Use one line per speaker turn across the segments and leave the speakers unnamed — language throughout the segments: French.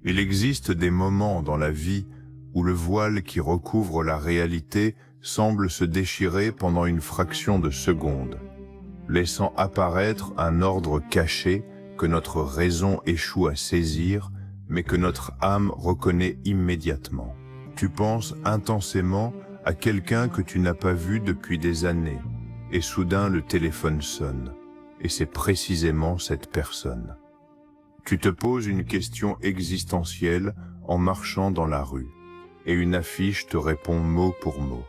Il existe des moments dans la vie où le voile qui recouvre la réalité semble se déchirer pendant une fraction de seconde, laissant apparaître un ordre caché que notre raison échoue à saisir, mais que notre âme reconnaît immédiatement. Tu penses intensément à quelqu'un que tu n'as pas vu depuis des années, et soudain le téléphone sonne, et c'est précisément cette personne. Tu te poses une question existentielle en marchant dans la rue, et une affiche te répond mot pour mot.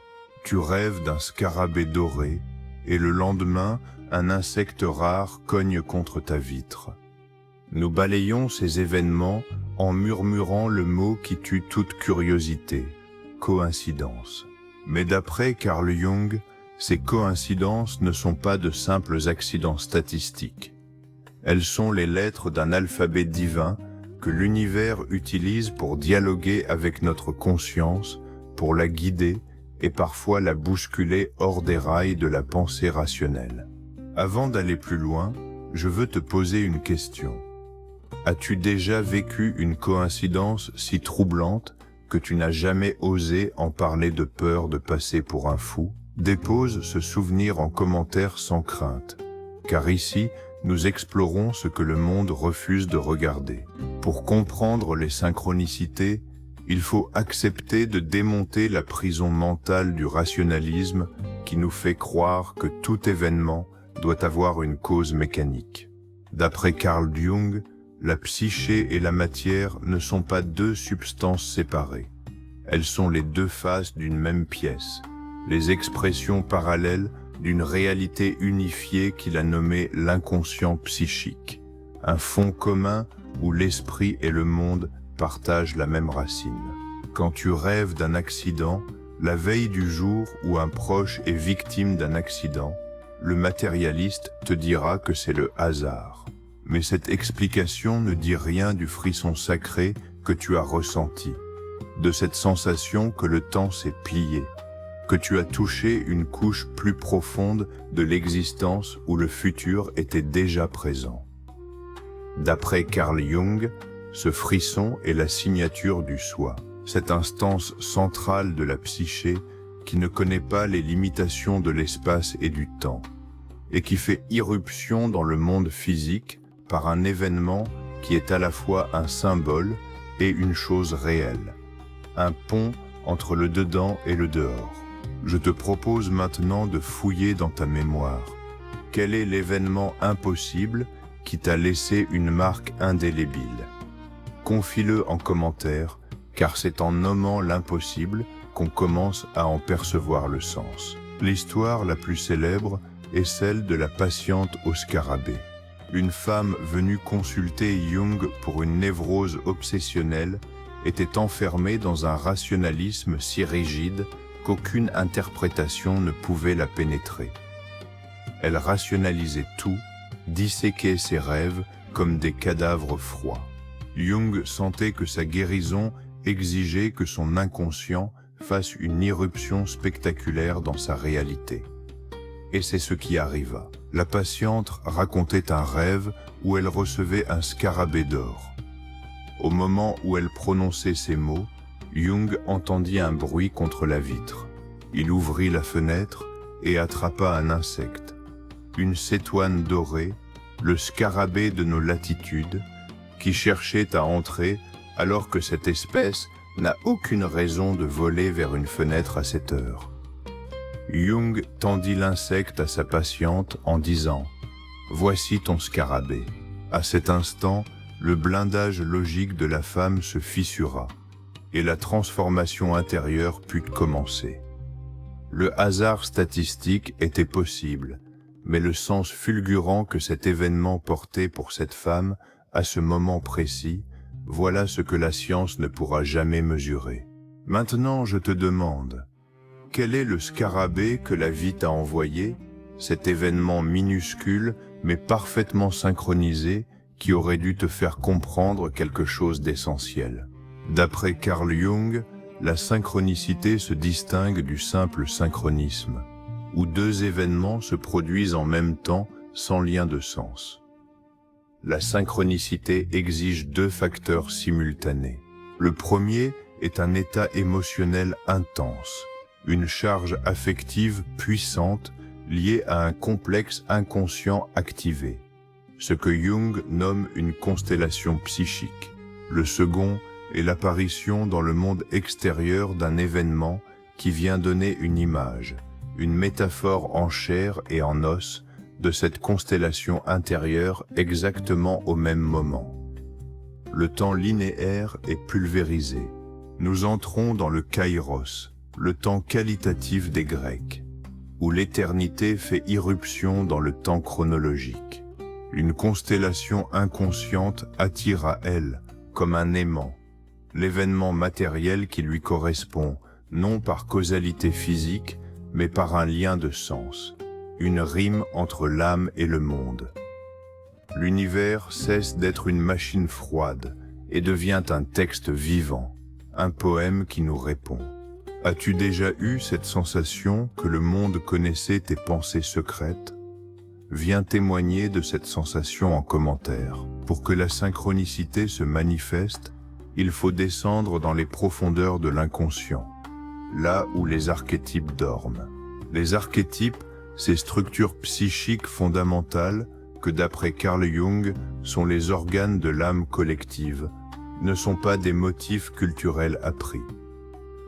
Tu rêves d'un scarabée doré, et le lendemain, un insecte rare cogne contre ta vitre. Nous balayons ces événements en murmurant le mot qui tue toute curiosité, coïncidence. Mais d'après Carl Jung, ces coïncidences ne sont pas de simples accidents statistiques. Elles sont les lettres d'un alphabet divin que l'univers utilise pour dialoguer avec notre conscience, pour la guider et parfois la bousculer hors des rails de la pensée rationnelle. Avant d'aller plus loin, je veux te poser une question. As-tu déjà vécu une coïncidence si troublante que tu n'as jamais osé en parler de peur de passer pour un fou? Dépose ce souvenir en commentaire sans crainte, car ici, nous explorons ce que le monde refuse de regarder. Pour comprendre les synchronicités, il faut accepter de démonter la prison mentale du rationalisme qui nous fait croire que tout événement doit avoir une cause mécanique. D'après Carl Jung, la psyché et la matière ne sont pas deux substances séparées. Elles sont les deux faces d'une même pièce, les expressions parallèles d'une réalité unifiée qu'il a nommée l'inconscient psychique, un fond commun où l'esprit et le monde partagent la même racine. Quand tu rêves d'un accident, la veille du jour où un proche est victime d'un accident, le matérialiste te dira que c'est le hasard. Mais cette explication ne dit rien du frisson sacré que tu as ressenti, de cette sensation que le temps s'est plié, que tu as touché une couche plus profonde de l'existence où le futur était déjà présent. D'après Carl Jung, ce frisson est la signature du soi, cette instance centrale de la psyché qui ne connaît pas les limitations de l'espace et du temps, et qui fait irruption dans le monde physique par un événement qui est à la fois un symbole et une chose réelle, un pont entre le dedans et le dehors. Je te propose maintenant de fouiller dans ta mémoire. Quel est l'événement impossible qui t'a laissé une marque indélébile? Confie-le en commentaire, car c'est en nommant l'impossible qu'on commence à en percevoir le sens. L'histoire la plus célèbre est celle de la patiente au scarabée. Une femme venue consulter Jung pour une névrose obsessionnelle était enfermée dans un rationalisme si rigide qu'aucune interprétation ne pouvait la pénétrer. Elle rationalisait tout, disséquait ses rêves comme des cadavres froids. Jung sentait que sa guérison exigeait que son inconscient fasse une irruption spectaculaire dans sa réalité. Et c'est ce qui arriva. La patiente racontait un rêve où elle recevait un scarabée d'or. Au moment où elle prononçait ces mots, Jung entendit un bruit contre la vitre. Il ouvrit la fenêtre et attrapa un insecte, une cétoine dorée, le scarabée de nos latitudes, qui cherchait à entrer alors que cette espèce n'a aucune raison de voler vers une fenêtre à cette heure. Jung tendit l'insecte à sa patiente en disant « Voici ton scarabée ». À cet instant, le blindage logique de la femme se fissura et la transformation intérieure put commencer. Le hasard statistique était possible, mais le sens fulgurant que cet événement portait pour cette femme à ce moment précis, voilà ce que la science ne pourra jamais mesurer. Maintenant, je te demande, quel est le scarabée que la vie t'a envoyé, cet événement minuscule mais parfaitement synchronisé qui aurait dû te faire comprendre quelque chose d'essentiel? D'après Carl Jung, la synchronicité se distingue du simple synchronisme, où deux événements se produisent en même temps sans lien de sens. La synchronicité exige deux facteurs simultanés. Le premier est un état émotionnel intense, une charge affective puissante liée à un complexe inconscient activé, ce que Jung nomme une constellation psychique. Le second est l'apparition dans le monde extérieur d'un événement qui vient donner une image, une métaphore en chair et en os de cette constellation intérieure exactement au même moment. Le temps linéaire est pulvérisé. Nous entrons dans le kairos, le temps qualitatif des Grecs, où l'éternité fait irruption dans le temps chronologique. Une constellation inconsciente attire à elle, comme un aimant, l'événement matériel qui lui correspond, non par causalité physique, mais par un lien de sens, une rime entre l'âme et le monde. L'univers cesse d'être une machine froide et devient un texte vivant, un poème qui nous répond. As-tu déjà eu cette sensation que le monde connaissait tes pensées secrètes? Viens témoigner de cette sensation en commentaire. Pour que la synchronicité se manifeste, il faut descendre dans les profondeurs de l'inconscient, là où les archétypes dorment. Les archétypes, ces structures psychiques fondamentales que d'après Carl Jung sont les organes de l'âme collective, ne sont pas des motifs culturels appris.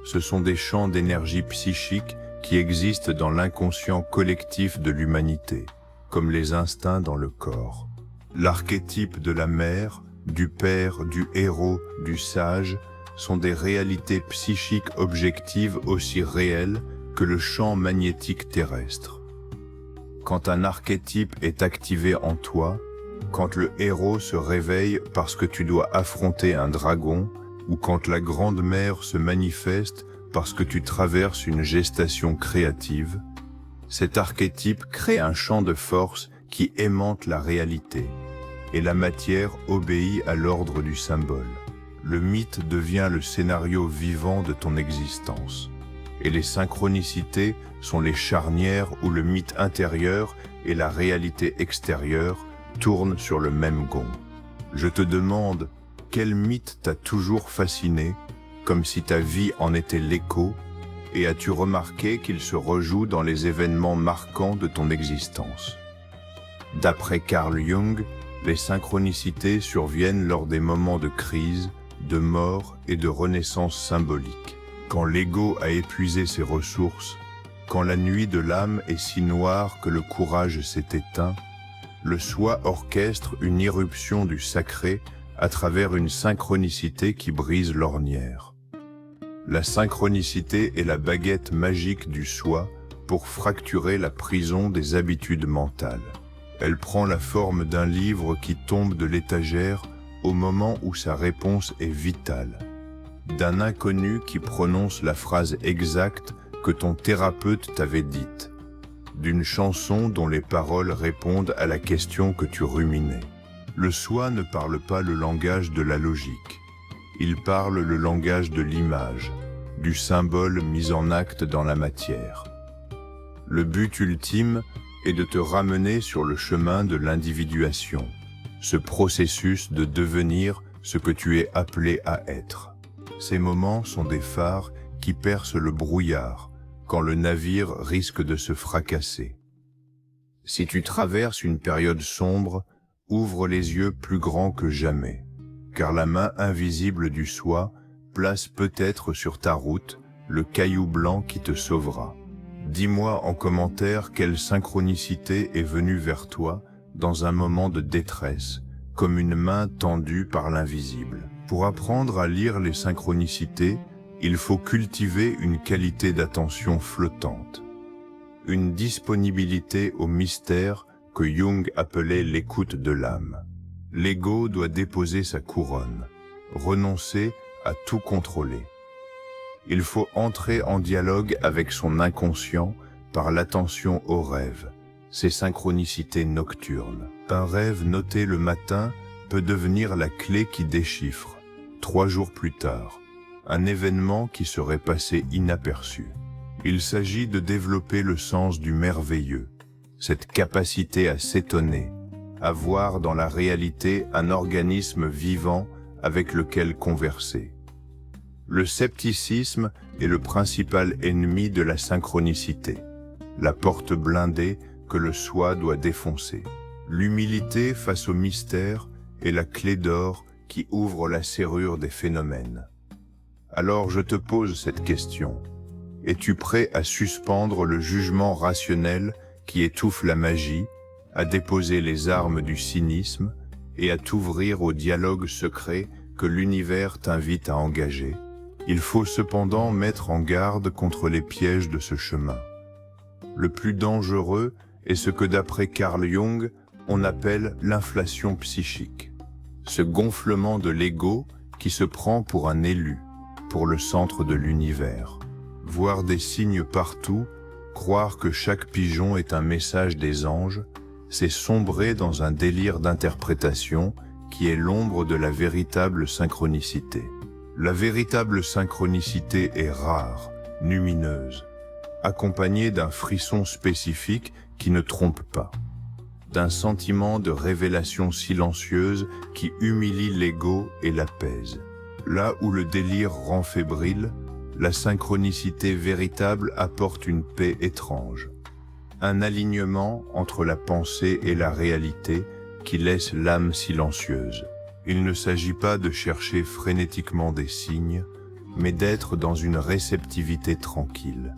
Ce sont des champs d'énergie psychique qui existent dans l'inconscient collectif de l'humanité, comme les instincts dans le corps. L'archétype de la mère, du père, du héros, du sage sont des réalités psychiques objectives aussi réelles que le champ magnétique terrestre. Quand un archétype est activé en toi, quand le héros se réveille parce que tu dois affronter un dragon, ou quand la grande mère se manifeste parce que tu traverses une gestation créative, cet archétype crée un champ de force qui aimante la réalité, et la matière obéit à l'ordre du symbole. Le mythe devient le scénario vivant de ton existence. Et les synchronicités sont les charnières où le mythe intérieur et la réalité extérieure tournent sur le même gond. Je te demande, quel mythe t'a toujours fasciné, comme si ta vie en était l'écho, et as-tu remarqué qu'il se rejoue dans les événements marquants de ton existence? D'après Carl Jung, les synchronicités surviennent lors des moments de crise, de mort et de renaissance symbolique. Quand l'ego a épuisé ses ressources, quand la nuit de l'âme est si noire que le courage s'est éteint, le soi orchestre une irruption du sacré à travers une synchronicité qui brise l'ornière. La synchronicité est la baguette magique du soi pour fracturer la prison des habitudes mentales. Elle prend la forme d'un livre qui tombe de l'étagère au moment où sa réponse est vitale, d'un inconnu qui prononce la phrase exacte que ton thérapeute t'avait dite, d'une chanson dont les paroles répondent à la question que tu ruminais. Le soi ne parle pas le langage de la logique, il parle le langage de l'image, du symbole mis en acte dans la matière. Le but ultime est de te ramener sur le chemin de l'individuation, ce processus de devenir ce que tu es appelé à être. Ces moments sont des phares qui percent le brouillard quand le navire risque de se fracasser. Si tu traverses une période sombre, ouvre les yeux plus grands que jamais, car la main invisible du soi place peut-être sur ta route le caillou blanc qui te sauvera. Dis-moi en commentaire quelle synchronicité est venue vers toi dans un moment de détresse, comme une main tendue par l'invisible. Pour apprendre à lire les synchronicités, il faut cultiver une qualité d'attention flottante, une disponibilité au mystère que Jung appelait l'écoute de l'âme. L'ego doit déposer sa couronne, renoncer à tout contrôler. Il faut entrer en dialogue avec son inconscient par l'attention aux rêves, ces synchronicités nocturnes. Un rêve noté le matin peut devenir la clé qui déchiffre, 3 jours plus tard, un événement qui serait passé inaperçu. Il s'agit de développer le sens du merveilleux, cette capacité à s'étonner, à voir dans la réalité un organisme vivant avec lequel converser. Le scepticisme est le principal ennemi de la synchronicité, la porte blindée que le soi doit défoncer. L'humilité face au mystère est la clé d'or qui ouvre la serrure des phénomènes. Alors je te pose cette question. Es-tu prêt à suspendre le jugement rationnel qui étouffe la magie, à déposer les armes du cynisme et à t'ouvrir au dialogue secret que l'univers t'invite à engager? Il faut cependant mettre en garde contre les pièges de ce chemin. Le plus dangereux est ce que d'après Carl Jung, on appelle l'inflation psychique. Ce gonflement de l'ego qui se prend pour un élu, pour le centre de l'univers. Voir des signes partout, croire que chaque pigeon est un message des anges, c'est sombrer dans un délire d'interprétation qui est l'ombre de la véritable synchronicité. La véritable synchronicité est rare, lumineuse, accompagnée d'un frisson spécifique qui ne trompe pas, d'un sentiment de révélation silencieuse qui humilie l'ego et l'apaise. Là où le délire rend fébrile, la synchronicité véritable apporte une paix étrange, un alignement entre la pensée et la réalité qui laisse l'âme silencieuse. Il ne s'agit pas de chercher frénétiquement des signes, mais d'être dans une réceptivité tranquille,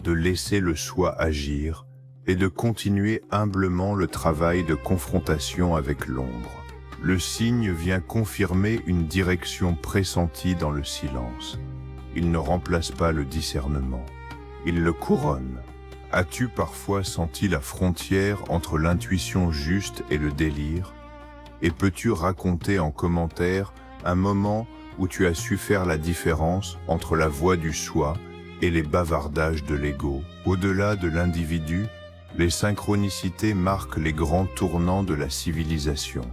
de laisser le soi agir et de continuer humblement le travail de confrontation avec l'ombre. Le signe vient confirmer une direction pressentie dans le silence. Il ne remplace pas le discernement, il le couronne. As-tu parfois senti la frontière entre l'intuition juste et le délire? Et peux-tu raconter en commentaire un moment où tu as su faire la différence entre la voix du soi et les bavardages de l'ego? Au-delà de l'individu, les synchronicités marquent les grands tournants de la civilisation.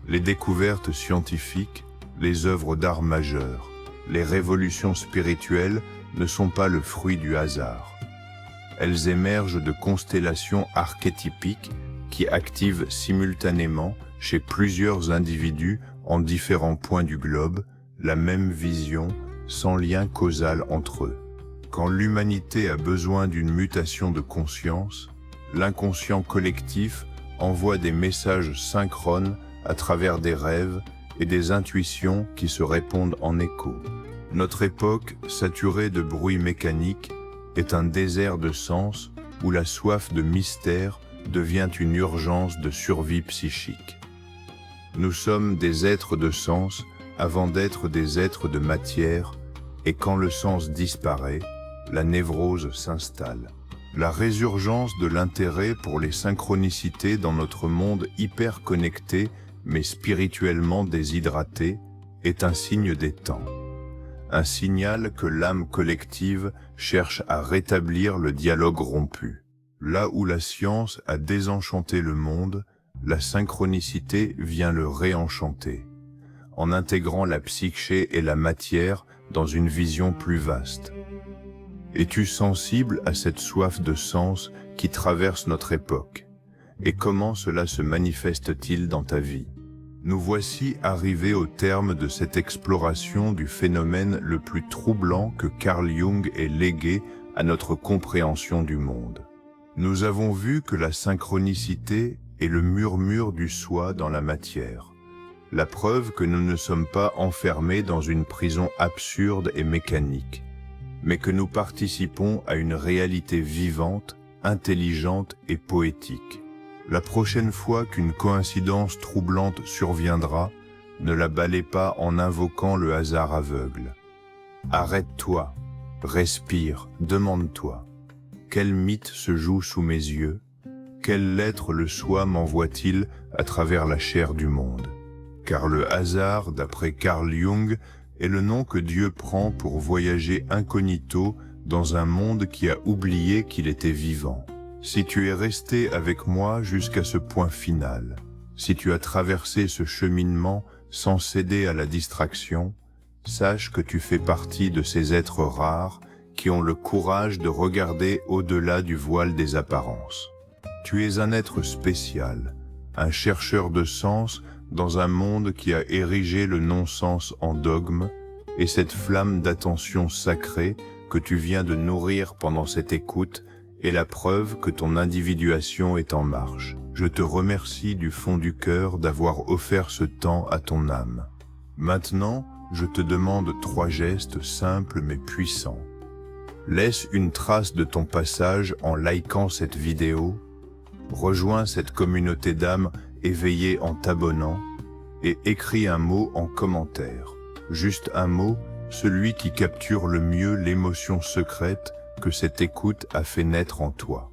Les découvertes scientifiques, les œuvres d'art majeures, les révolutions spirituelles ne sont pas le fruit du hasard. Elles émergent de constellations archétypiques qui activent simultanément chez plusieurs individus en différents points du globe la même vision sans lien causal entre eux. Quand l'humanité a besoin d'une mutation de conscience, l'inconscient collectif envoie des messages synchrones à travers des rêves et des intuitions qui se répondent en écho. Notre époque, saturée de bruit mécanique, est un désert de sens où la soif de mystère devient une urgence de survie psychique. Nous sommes des êtres de sens avant d'être des êtres de matière, et quand le sens disparaît, la névrose s'installe. La résurgence de l'intérêt pour les synchronicités dans notre monde hyper connecté mais spirituellement déshydraté est un signe des temps. Un signal que l'âme collective cherche à rétablir le dialogue rompu. Là où la science a désenchanté le monde, la synchronicité vient le réenchanter, en intégrant la psyché et la matière dans une vision plus vaste. Es-tu sensible à cette soif de sens qui traverse notre époque? Et comment cela se manifeste-t-il dans ta vie? Nous voici arrivés au terme de cette exploration du phénomène le plus troublant que Carl Jung ait légué à notre compréhension du monde. Nous avons vu que la synchronicité est le murmure du soi dans la matière, la preuve que nous ne sommes pas enfermés dans une prison absurde et mécanique, mais que nous participons à une réalité vivante, intelligente et poétique. La prochaine fois qu'une coïncidence troublante surviendra, ne la balayez pas en invoquant le hasard aveugle. Arrête-toi, respire, demande-toi. Quel mythe se joue sous mes yeux? Quelle lettre le soi m'envoie-t-il à travers la chair du monde? Car le hasard, d'après Carl Jung, est le nom que Dieu prend pour voyager incognito dans un monde qui a oublié qu'il était vivant. Si tu es resté avec moi jusqu'à ce point final, si tu as traversé ce cheminement sans céder à la distraction, sache que tu fais partie de ces êtres rares qui ont le courage de regarder au-delà du voile des apparences. Tu es un être spécial, un chercheur de sens dans un monde qui a érigé le non-sens en dogme, et cette flamme d'attention sacrée que tu viens de nourrir pendant cette écoute est la preuve que ton individuation est en marche. Je te remercie du fond du cœur d'avoir offert ce temps à ton âme. Maintenant, je te demande 3 gestes simples mais puissants. Laisse une trace de ton passage en likant cette vidéo, rejoins cette communauté d'âmes éveillées en t'abonnant et écris un mot en commentaire. Juste un mot, celui qui capture le mieux l'émotion secrète que cette écoute a fait naître en toi.